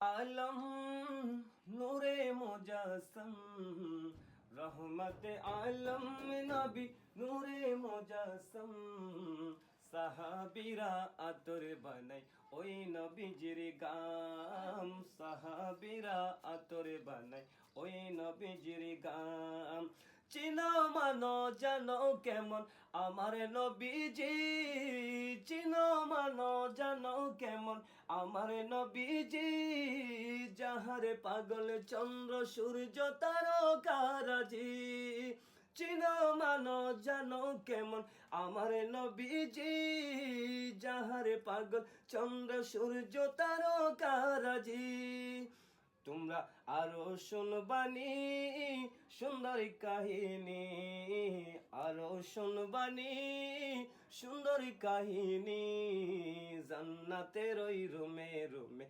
আলম নূরে মুজাসসম রহমতে আলম নবী নূরে মুজাসসম সাহাবীরা আতর বানাই ওই নবীজির গাম সাহাবীরা আতর বানাই ওই নবীজির গাম চিনো মানো জানো কেমন আমার নবীজি চিনো মানো জানো কেমন আমার নবীজি যাহারে পাগল চন্দ্র সূর্য তারকারাজি চিনো মানো জানো কেমন আমার নবীজি যাহারে পাগল চন্দ্র সূর্য তারকারাজি তোমরা আরো শুনবানি সুন্দর কাহিনী আরো শুনবানি সুন্দর কাহিনী জান্নাতের ওই রুমে রুমে